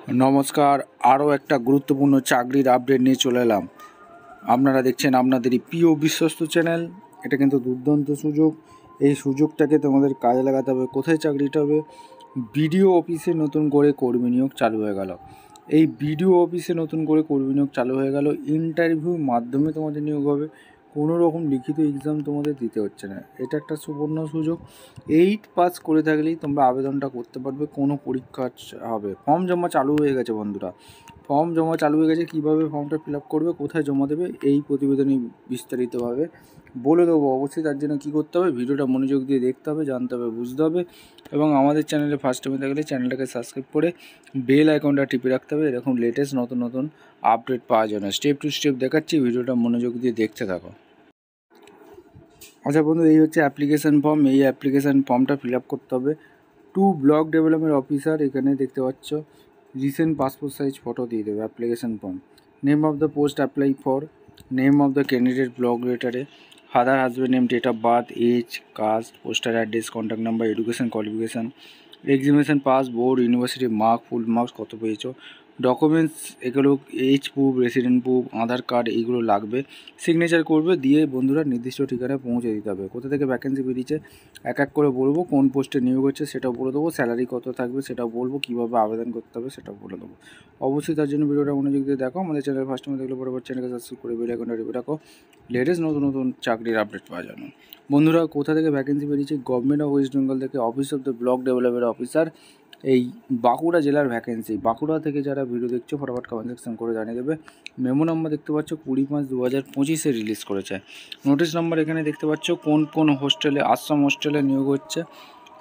নমস্কার, আরও একটা গুরুত্বপূর্ণ চাকরির আপডেট নিয়ে চলে এলাম। আপনারা দেখছেন আপনাদেরই প্রিয় বিশ্বস্ত চ্যানেল। এটা কিন্তু দুর্দান্ত সুযোগ। এই সুযোগটাকে তোমাদের কাজে লাগাতে হবে। কোথায় চাকরিটা হবে? বিডিও অফিসে নতুন করে কর্মী নিয়োগ চালু হয়ে গেল। এই বিডিও অফিসে নতুন করে কর্মী নিয়োগ চালু হয়ে গেল। ইন্টারভিউর মাধ্যমে তোমাদের নিয়োগ হবে। কোনো রকম লিখিত এক্সাম তোমাদের দিতে হচ্ছে না। এটা একটা সুবর্ণ সুযোগ। 8 পাস করে থাকলেই তোমরা আবেদনটা করতে পারবে। কোনো পরীক্ষা হবে। ফর্ম জমা চালু হয়ে গেছে বন্ধুরা। ফর্ম জমা চালু হয়ে গেছে। কীভাবে ফর্মটা ফিল আপ করবে, কোথায় জমা দেবে, এই প্রতিবেদনে বিস্তারিতভাবে বলে দেবো। অবশ্যই তার জন্য কী করতে হবে, ভিডিওটা মনোযোগ দিয়ে দেখতে হবে, জানতে হবে, বুঝতে হবে এবং আমাদের চ্যানেলে ফার্স্ট টাইমে থাকলে চ্যানেলটাকে সাবস্ক্রাইব করে বেল আইকনটা টিপে রাখতে হবে। এরকম লেটেস্ট নতুন নতুন আপডেট পাওয়ার জন্য স্টেপ টু স্টেপ দেখাচ্ছি, ভিডিওটা মনোযোগ দিয়ে দেখতে থাকো। আচ্ছা বন্ধু, এই হচ্ছে অ্যাপ্লিকেশান ফর্ম। এই অ্যাপ্লিকেশান ফর্মটা ফিল আপ করতে হবে। টু ব্লক ডেভেলপমেন্ট অফিসার, এখানে দেখতে পাচ্ছ রিসেন্ট পাসপোর্ট সাইজ ফটো দিয়ে দেবে। Application form, name of the post apply for, name of the candidate block লেটারে, father husband name, date of birth, age, caste, postal address, contact number, education qualification, examination pass, board, university mark, full marks কত পেয়েছো, documents এগুলো age proof, resident proof, Aadhaar card, এইগুলো লাগবে। Signature করবে, দিয়ে বন্ধুরা নির্দিষ্ট ঠিকানায় পৌঁছে দিতে হবে। কোথা থেকে ভ্যাকেন্সি বেরিয়েছে এক এক করে বলবো, কোন পোস্টে নিয়োগ হচ্ছে সেটাও বলে দেবো, স্যালারি কত থাকবে সেটাও বলবো, কীভাবে আবেদন করতে হবে সেটাও বলে দেবো। অবশ্যই তার জন্য ভিডিওটা মনোযোগ দিয়ে দেখো। আমাদের চ্যানেল ফার্স্ট টাইম দেখলে পরে চ্যানেলকে সাবস্ক্রাইব করে বেল আইকনটা টিপে রাখো লেটেস্ট নতুন নতুন চাকরির আপডেট পাওয়ার জন্য। বন্ধুরা, কোথা থেকে ভ্যাকেন্সি বেরিয়েছে? গভর্নমেন্ট অফ ওয়েস্ট বেঙ্গল থেকে, office of the block development officer, এই বাঁকুড়া জেলার ভ্যাকেন্সি। বাঁকুড়া থেকে যারা ভিডিও দেখছো ফটাফট কমেন্ট সেকশন করে জানিয়ে দেবে। মেমো নাম্বার দেখতে পাচ্ছ 20/5/2025 রিলিজ করেছে। নোটিশ নাম্বার এখানে দেখতে পাচ্ছ কোন কোন হোস্টেলে, আশ্রম হোস্টেলে নিয়োগ হচ্ছে।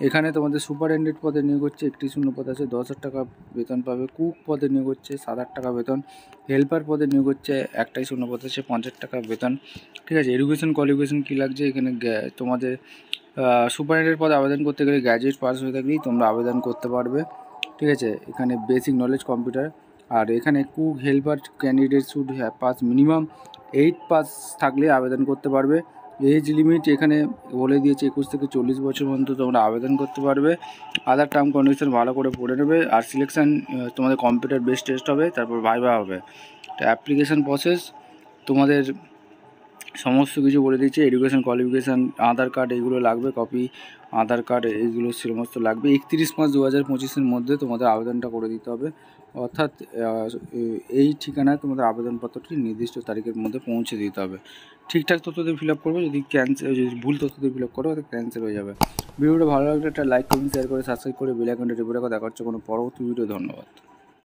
এখানে তোমাদের সুপারিনটেন্ডেন্ট পদে নিয়োগ হচ্ছে, 1টি শূন্য পদ আছে, 10,000 টাকা বেতন পাবে। কুক পদে নিয়োগ হচ্ছে, 7,000 টাকা বেতন। হেল্পার পদে নিয়োগ হচ্ছে, 1টাই শূন্য পদ আছে, 5,000 টাকা বেতন। ঠিক আছে। এডুকেশন কোয়ালিফিকেশন কী লাগছে এখানে? তোমাদের সুপারিনটেন্ডেন্ট পদে আবেদন করতে গেলে গ্র্যাজুয়েট পাস হয়ে থাকলেই তোমরা আবেদন করতে পারবে। ঠিক আছে। এখানে বেসিক নলেজ কম্পিউটার। আর এখানে cook, helper candidate should pass minimum 8 pass থাকলে আবেদন করতে পারবে। এজ লিমিট এখানে বলে দিয়েছে 21 থেকে 40 বছর পর্যন্ত তোমরা আবেদন করতে পারবে। আদার টার্ম কন্ডিশন ভালো করে পড়ে নেবে। আর সিলেকশান তোমাদের কম্পিউটার বেস টেস্ট হবে, তারপর ভাইভা হবে। তো অ্যাপ্লিকেশান প্রসেস তোমাদের সমস্ত কিছু বলে দিচ্ছে। এডুকেশন কোয়ালিফিকেশান, আধার কার্ড এইগুলো লাগবে, কপি আধার কার্ড এইগুলো সমস্ত লাগবে। 31/5/2025 মধ্যে তোমাদের আবেদনটা করে দিতে হবে। অর্থাৎ এই ঠিকানায় তোমাদের আবেদনপত্রটি নির্দিষ্ট তারিখের মধ্যে পৌঁছে দিতে হবে। ঠিকঠাক তথ্য দিয়ে ফিল আপ করবে। যদি ভুল তথ্য দিয়ে ফিল আপ করো তাহলে ক্যান্সেল হয়ে যাবে। ভিডিওটা ভালো লাগলে একটা লাইক, কমেন্ট, শেয়ার করে সাবস্ক্রাইব করে বেল আইকনটা টিপে রাখো। দেখা হচ্ছে কোনো পরবর্তী ভিডিও। ধন্যবাদ।